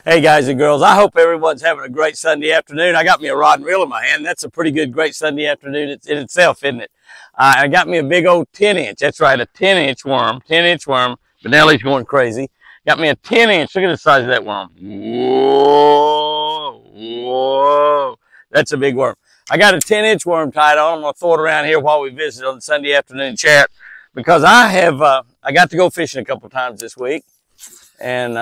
Hey guys and girls, I hope everyone's having a great Sunday afternoon. I got me a rod and reel in my hand. That's a pretty good, great Sunday afternoon in itself, isn't it? I got me a big old 10-inch. That's right, a 10-inch worm. 10-inch worm. Benelli's going crazy. Got me a 10-inch. Look at the size of that worm. Whoa, whoa. That's a big worm. I got a 10-inch worm tied on. I'm going to throw it around here while we visit on the Sunday afternoon chat because I got to go fishing a couple times this week. And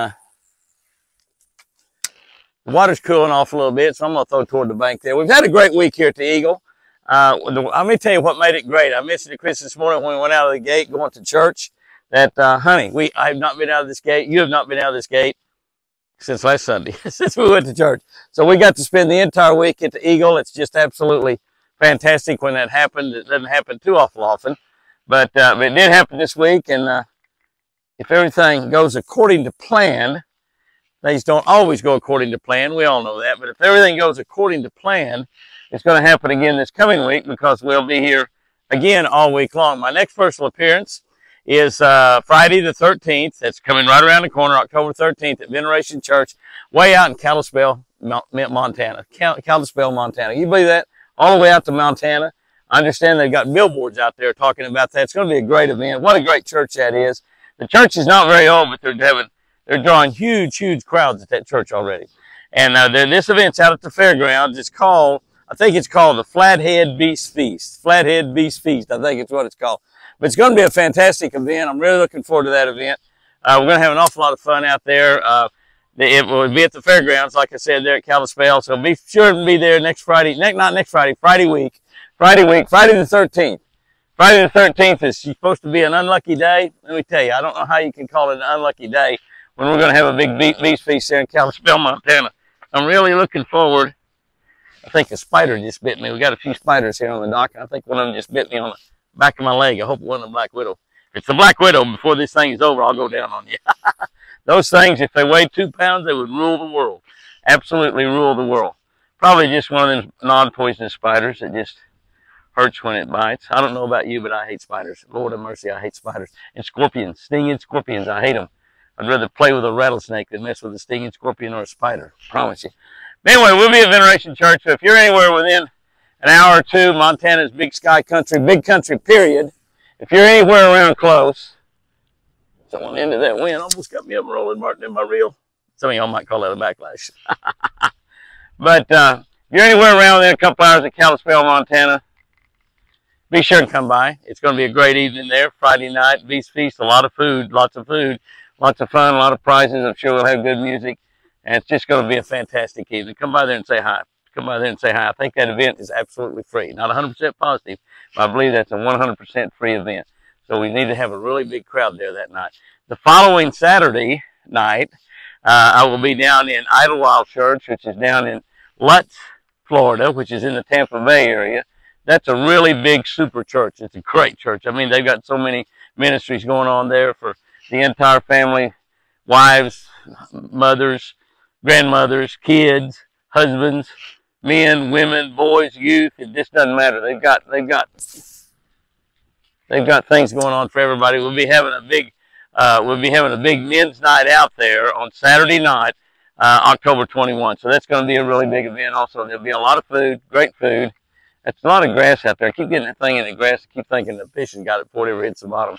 the water's cooling off a little bit, so I'm going to throw toward the bank there. We've had a great week here at the Eagle. Let me tell you what made it great. I mentioned to Chris this morning when we went out of the gate going to church that, honey, I have not been out of this gate. You have not been out of this gate since last Sunday, since we went to church. So we got to spend the entire week at the Eagle. It's just absolutely fantastic when that happened. It doesn't happen too awful often, but it did happen this week. And if everything goes according to plan, things don't always go according to plan. We all know that. But if everything goes according to plan, it's going to happen again this coming week because we'll be here again all week long. My next personal appearance is Friday the 13th. That's coming right around the corner, October 13th at Veneration Church, way out in Kalispell, Montana. Kalispell, Montana. You believe that? All the way out to Montana. I understand they've got billboards out there talking about that. It's going to be a great event. What a great church that is. The church is not very old, but they're drawing huge crowds at that church already. And this event's out at the fairgrounds. I think it's called the Flathead Beast Feast. Flathead Beast Feast, I think it's what it's called. But it's going to be a fantastic event. I'm really looking forward to that event. We're going to have an awful lot of fun out there. It will be at the fairgrounds, like I said, there at Kalispell. So be sure to be there next Friday. Not next Friday, Friday the 13th. Friday the 13th is supposed to be an unlucky day. Let me tell you, I don't know how you can call it an unlucky day when we're going to have a big beast feast there in Kalispell, Montana. I'm really looking forward. I think a spider just bit me. We got a few spiders here on the dock. I think one of them just bit me on the back of my leg. I hope it wasn't a black widow. If it's a black widow, before this thing is over, I'll go down on you. Those things, if they weighed 2 pounds, they would rule the world. Absolutely rule the world. Probably just one of them non-poisonous spiders that just hurts when it bites. I don't know about you, but I hate spiders. Lord have mercy, I hate spiders. And scorpions, stinging scorpions, I hate them. I'd rather play with a rattlesnake than mess with a stinging scorpion or a spider. I promise you. But anyway, we'll be at Veneration Church. So if you're anywhere within an hour or two, Montana's big sky country, big country, period. If you're anywhere around close, someone into that wind almost got me up rolling Martin in my reel. Some of y'all might call that a backlash. But if you're anywhere around within a couple hours of Kalispell, Montana, be sure to come by. It's going to be a great evening there. Friday night, Beast Feast, a lot of food, lots of fun, a lot of prizes. I'm sure we'll have good music. And it's just going to be a fantastic evening. Come by there and say hi. Come by there and say hi. I think that event is absolutely free. Not 100% positive, but I believe that's a 100% free event. So we need to have a really big crowd there that night. The following Saturday night, I will be down in Idlewild Church, which is down in Lutz, Florida, which is in the Tampa Bay area. That's a really big super church. It's a great church. I mean, they've got so many ministries going on there for the entire family, wives, mothers, grandmothers, kids, husbands, men, women, boys, youth. It just doesn't matter. They've got things going on for everybody. We'll be having a big men's night out there on Saturday night, October 21. So that's going to be a really big event. Also, there'll be a lot of food, great food. That's a lot of grass out there. I keep getting that thing in the grass. I keep thinking the fish has got it before it ever hits the bottom.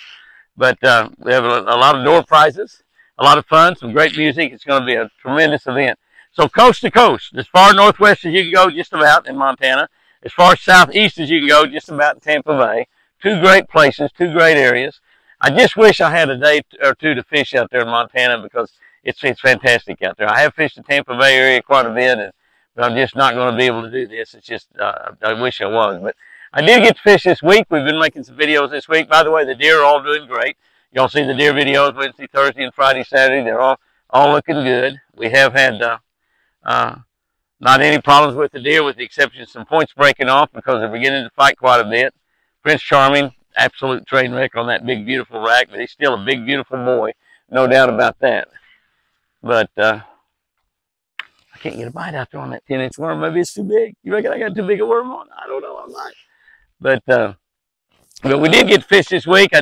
But we have a lot of door prizes, a lot of fun, some great music. It's going to be a tremendous event. So coast to coast, as far northwest as you can go, just about in Montana, as far southeast as you can go, just about in Tampa Bay. Two great places, two great areas. I just wish I had a day or two to fish out there in Montana because it's fantastic out there. I have fished the Tampa Bay area quite a bit, but I'm just not going to be able to do this. It's just, I wish I was. But I did get to fish this week. We've been making some videos this week. By the way, the deer are all doing great. Y'all see the deer videos Wednesday, Thursday, and Friday, Saturday. They're all looking good. We have had not any problems with the deer, with the exception of some points breaking off because they're beginning to fight quite a bit. Prince Charming, absolute train wreck on that big, beautiful rack, but he's still a big, beautiful boy. No doubt about that. But I can't get a bite out there on that 10-inch worm. Maybe it's too big. You reckon I got too big a worm on? I don't know. I might. But we did get fish this week. I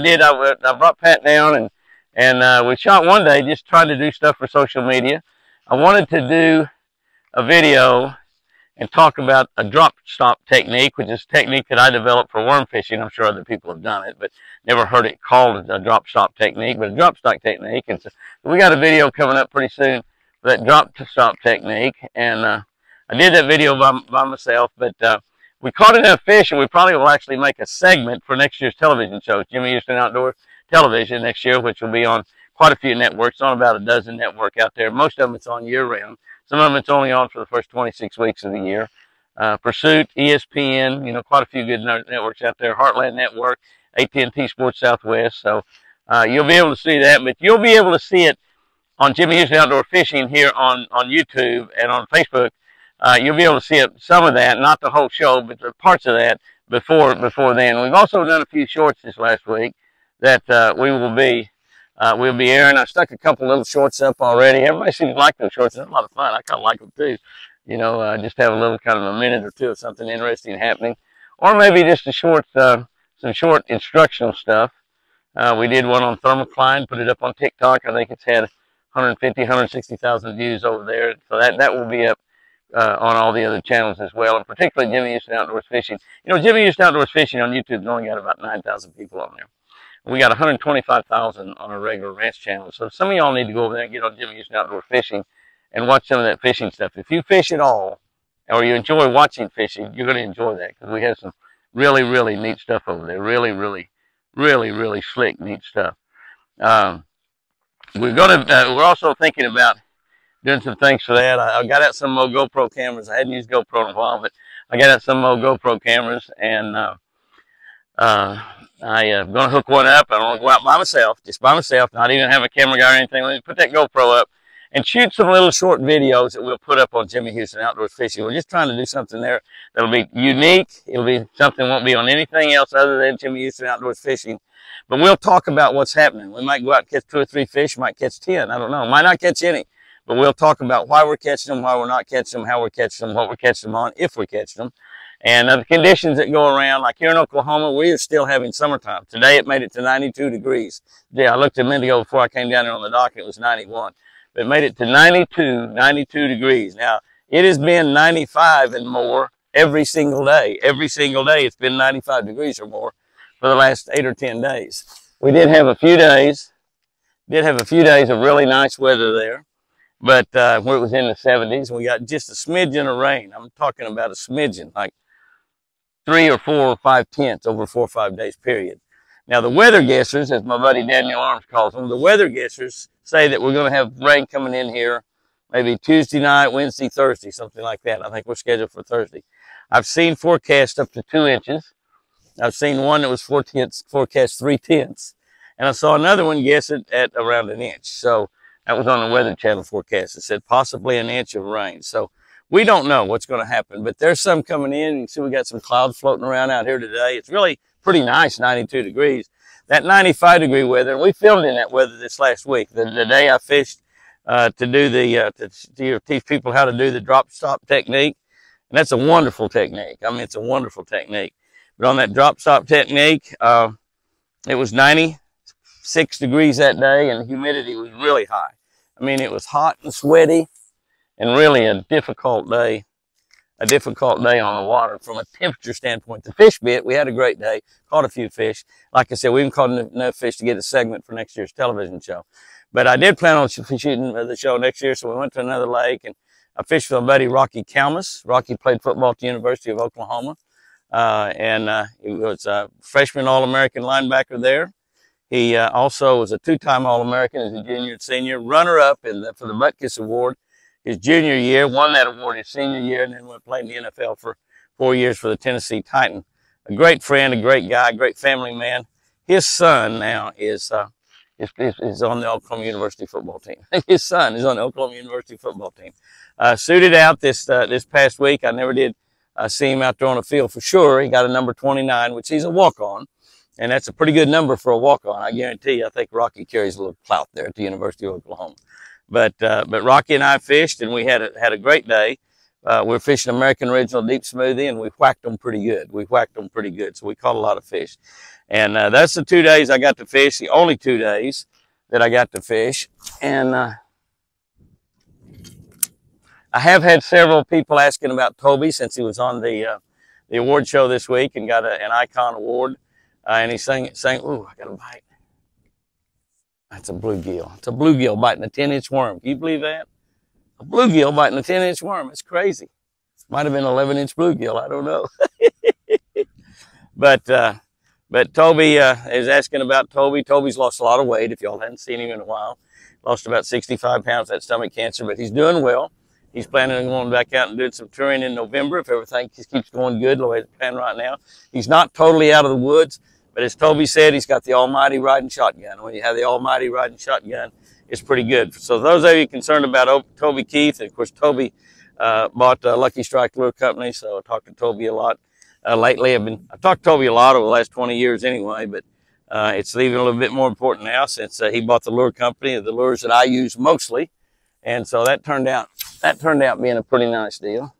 brought Pat down and we shot one day just trying to do stuff for social media. I wanted to do a video and talk about a drop stop technique, which is a technique that I developed for worm fishing. I'm sure other people have done it, but never heard it called a drop stop technique, but a drop stop technique. And so we got a video coming up pretty soon for that drop stop technique. And I did that video by myself, but we caught enough fish, and we probably will actually make a segment for next year's television show, Jimmy Houston Outdoor Television next year, which will be on quite a few networks, on about a dozen networks out there. Most of them it's on year-round. Some of them it's only on for the first 26 weeks of the year. Pursuit, ESPN, you know, quite a few good networks out there. Heartland Network, AT&T Sports Southwest. So you'll be able to see that, but you'll be able to see it on Jimmy Houston Outdoor Fishing here on YouTube and on Facebook. You'll be able to see it, some of that, not the whole show, but the parts of that before then. We've also done a few shorts this last week that we'll be airing. I stuck a couple little shorts up already. Everybody seems to like those shorts. They're a lot of fun. I kind of like them too. You know, just have a little kind of a minute or two of something interesting happening, or maybe just a short, some short instructional stuff. We did one on thermocline, put it up on TikTok. I think it's had 150, 160,000 views over there. So that will be up on all the other channels as well, and particularly Jimmy Houston Outdoors Fishing. You know, Jimmy Houston Outdoors Fishing on YouTube has only got about 9,000 people on there. We got 125,000 on our regular ranch channel. So some of y'all need to go over there and get on Jimmy Houston Outdoor Fishing and watch some of that fishing stuff. If you fish at all, or you enjoy watching fishing, you're going to enjoy that, because we have some really, really neat stuff over there. Really, really, really, really slick, neat stuff. We're also thinking about doing some things for that. I got out some more GoPro cameras. I hadn't used GoPro in a while, but I got out some more GoPro cameras, and I'm going to hook one up. I don't want to go out by myself, just by myself, not even have a camera guy or anything. Let me put that GoPro up and shoot some little short videos that we'll put up on Jimmy Houston Outdoors Fishing. We're just trying to do something there that'll be unique. It'll be something that won't be on anything else other than Jimmy Houston Outdoors Fishing. But we'll talk about what's happening. We might go out and catch 2 or 3 fish, might catch 10. I don't know. Might not catch any. But we'll talk about why we're catching them, why we're not catching them, how we're catching them, what we're catching them on, if we're catching them. And the conditions that go around, like here in Oklahoma, we are still having summertime. Today it made it to 92 degrees. Yeah, I looked a minute ago before I came down there on the dock, and it was 91. But it made it to 92 degrees. Now, it has been 95 and more every single day. Every single day it's been 95 degrees or more for the last 8 or 10 days. We did have a few days of really nice weather there, but where it was in the 70s. We got just a smidgen of rain. I'm talking about a smidgen, like 3 or 4 or 5 tenths over a 4 or 5 days period. Now, the weather guessers, as my buddy Daniel Arms calls them, the weather guessers say that we're going to have rain coming in here maybe Tuesday night, Wednesday, Thursday, something like that. I think we're scheduled for Thursday. I've seen forecast up to 2 inches. I've seen one that was forecast 3 tenths. And I saw another one guess it at around 1 inch. So that was on the Weather Channel forecast. It said possibly 1 inch of rain. So we don't know what's going to happen, but there's some coming in. You can see we got some clouds floating around out here today. It's really pretty nice, 92 degrees. That 95 degree weather, and we filmed in that weather this last week. The day I fished to teach people how to do the drop stop technique. And that's a wonderful technique. I mean, it's a wonderful technique. But on that drop stop technique, it was 96 degrees that day, and the humidity was really high. I mean, it was hot and sweaty, and really a difficult day on the water from a temperature standpoint. The fish bit, we had a great day, caught a few fish. Like I said, we haven't caught enough fish to get a segment for next year's television show. But I did plan on shooting the show next year, so we went to another lake, and I fished with my buddy Rocky Kalmus. Rocky played football at the University of Oklahoma, and he was a freshman All-American linebacker there. He also was a 2-time All-American as a junior and senior, runner-up for the Butkus Award his junior year, won that award his senior year, and then went play in the NFL for 4 years for the Tennessee Titans. A great friend, a great guy, a great family man. His son now is on the Oklahoma University football team. His son is on the Oklahoma University football team. Suited out this past week. I never did see him out there on the field for sure. He got a number 29, which he's a walk-on. And that's a pretty good number for a walk-on. I guarantee you, I think Rocky carries a little clout there at the University of Oklahoma. But Rocky and I fished, and we had a great day. We were fishing American Original Deep Smoothie, and we whacked them pretty good. So we caught a lot of fish. And that's the 2 days I got to fish, the only 2 days that I got to fish. And I have had several people asking about Toby since he was on the award show this week and got an Icon Award. And he's saying, "Ooh, I got a bite." That's a bluegill. It's a bluegill biting a 10-inch worm. Can you believe that? A bluegill biting a 10-inch worm. It's crazy. Might have been an 11-inch bluegill. I don't know. But Toby is asking about Toby. Toby's lost a lot of weight, if y'all hadn't seen him in a while. Lost about 65 pounds, that stomach cancer, but he's doing well. He's planning on going back out and doing some touring in November if everything just keeps going good the way it's planned right now. He's not totally out of the woods, but as Toby said, he's got the almighty riding shotgun. When you have the almighty riding shotgun, it's pretty good. So those of you concerned about Toby Keith, and of course Toby bought Lucky Strike Lure Company, so I talked to Toby a lot lately. I've talked to Toby a lot over the last 20 years anyway, but it's even a little bit more important now since he bought the lure company, the lures that I use mostly, and so that turned out being a pretty nice deal.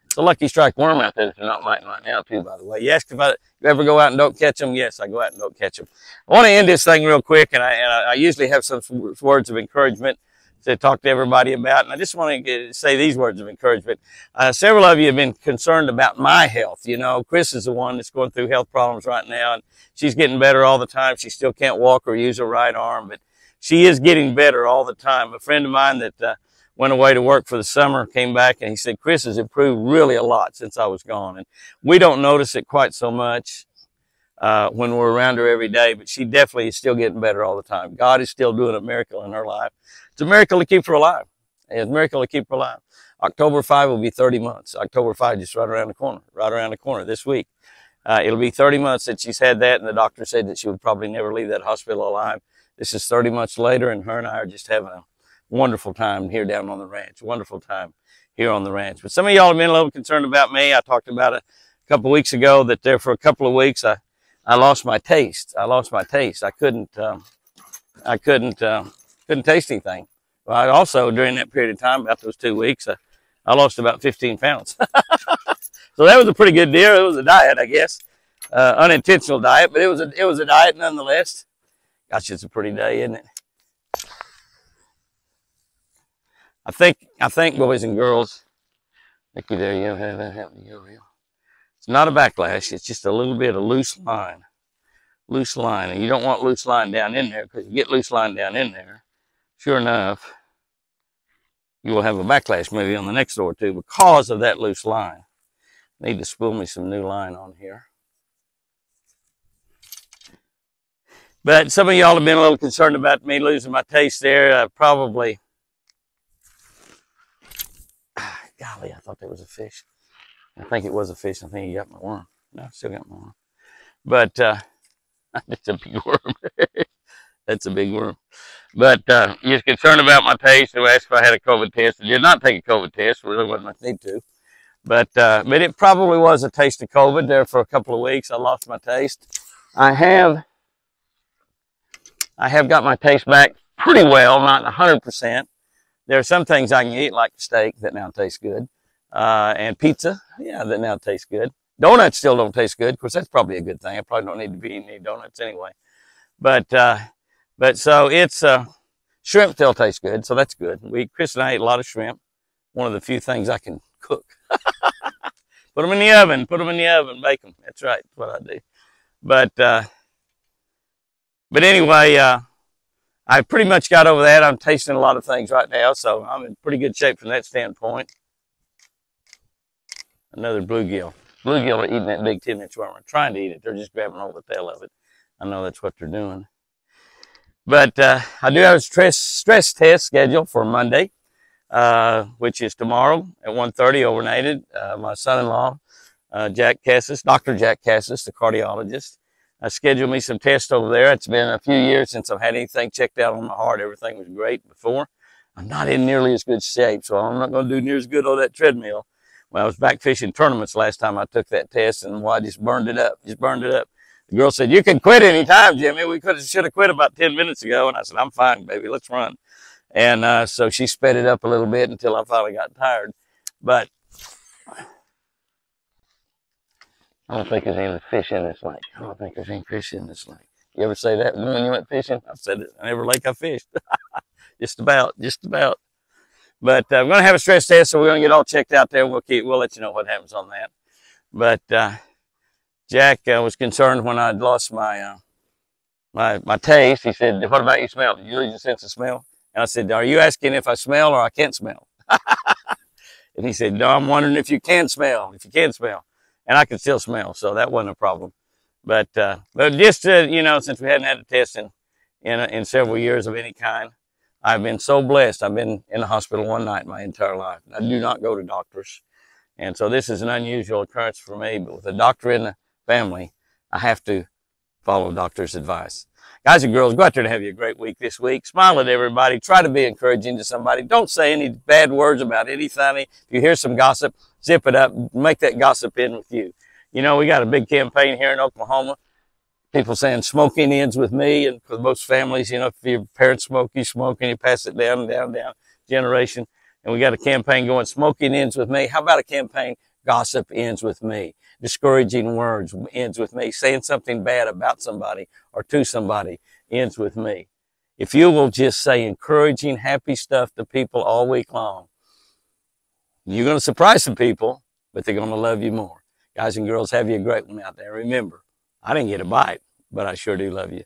It's a Lucky Strike worm out there that they're not biting right now, too, by the way. You asked if I ever go out and don't catch them. Yes, I go out and don't catch them. I want to end this thing real quick, and I usually have some words of encouragement to talk to everybody about, and I just want to say these words of encouragement. Several of you have been concerned about my health. You know, Chris is the one that's going through health problems right now, and she's getting better all the time. She still can't walk or use her right arm, but she is getting better all the time. A friend of mine that went away to work for the summer, came back, and he said, "Chris has improved really a lot since I was gone." And we don't notice it quite so much when we're around her every day, but she definitely is still getting better all the time. God is still doing a miracle in her life. It's a miracle to keep her alive. It's a miracle to keep her alive. October 5 will be 30 months. October 5 just right around the corner this week. It'll be 30 months that she's had that, and the doctor said that she would probably never leave that hospital alive. This is 30 months later, and her and I are just having a wonderful time here down on the ranch. Wonderful time here on the ranch. But some of y'all have been a little concerned about me. I talked about it a couple of weeks ago that there for a couple of weeks I lost my taste. I lost my taste. I couldn't taste anything. Well, I also, during that period of time, about those 2 weeks, I lost about 15 pounds. So that was a pretty good deal. It was a diet, I guess. Unintentional diet, but it was a diet nonetheless. Gosh, it's a pretty day, isn't it? I think, boys and girls, looky there, you have that happening. It's not a backlash. It's just a little bit of loose line. Loose line. And you don't want loose line down in there, because you get loose line down in there, sure enough, you will have a backlash maybe on the next door too because of that loose line. Need to spool me some new line on here. But some of y'all have been a little concerned about me losing my taste there. Probably, golly, I thought there was a fish. I think it was a fish. I think he got my worm. No, I still got my worm. But it's a big worm. That's a big worm. But you're concerned about my taste. You asked if I had a COVID test. I did not take a COVID test. Really wasn't much need to. But it probably was a taste of COVID there for a couple of weeks. I lost my taste. I have got my taste back pretty well, not 100%. There are some things I can eat, like steak, that now tastes good. And pizza, yeah, that now tastes good. Donuts still don't taste good. Of course, that's probably a good thing. I probably don't need to be eating any donuts anyway. But so it's, shrimp still tastes good, so that's good. Chris and I ate a lot of shrimp. One of the few things I can cook. Put them in the oven, bake them. That's right, that's what I do. But anyway, I pretty much got over that. I'm tasting a lot of things right now, so I'm in pretty good shape from that standpoint. Another bluegill. Bluegill are eating that big 10-inch worm. They're trying to eat it. They're just grabbing hold of the tail of it. I know that's what they're doing. But I do have a stress test scheduled for Monday, which is tomorrow at 1:30 overnighted. My son-in-law, Jack Cassis, Dr. Jack Cassis, the cardiologist, scheduled me some tests over there. It's been a few years since I've had anything checked out on my heart. Everything was great before. I'm not in nearly as good shape, so I'm not going to do near as good on that treadmill. When I was back fishing tournaments last time I took that test, and I just burned it up. The girl said, "You can quit any time, Jimmy. We should have quit about 10 minutes ago." And I said, "I'm fine, baby. Let's run." And so she sped it up a little bit until I finally got tired. But I don't think there's any fish in this lake. I don't think there's any fish in this lake. You ever say that when you went fishing? I've said it in every lake I fished. Just about. But I'm going to have a stress test, so we're going to get all checked out there. We'll let you know what happens on that. But Jack was concerned when I'd lost my my taste. He said, "What about you smell? Do you lose your sense of smell?" And I said, "Are you asking if I smell or I can't smell?" And he said, "No, I'm wondering if you can smell. If you can smell," and I could still smell, so that wasn't a problem. But just you know, since we hadn't had a test in several years of any kind, I've been so blessed. I've been in the hospital one night my entire life. I do not go to doctors. And so this is an unusual occurrence for me, but with a doctor in the family, I have to follow doctor's advice. Guys and girls, go out there and have you a great week this week. Smile at everybody. Try to be encouraging to somebody. Don't say any bad words about anything. If you hear some gossip, zip it up. Make that gossip in with you. You know, we got a big campaign here in Oklahoma. People saying smoking ends with me, and for most families, you know, if your parents smoke, you smoke, and you pass it down, down, down, generation. And we got a campaign going, smoking ends with me. How about a campaign, gossip ends with me? Discouraging words ends with me. Saying something bad about somebody or to somebody ends with me. If you will just say encouraging, happy stuff to people all week long, you're going to surprise some people, but they're going to love you more. Guys and girls, have you a great one out there. Remember, I didn't get a bite, but I sure do love you.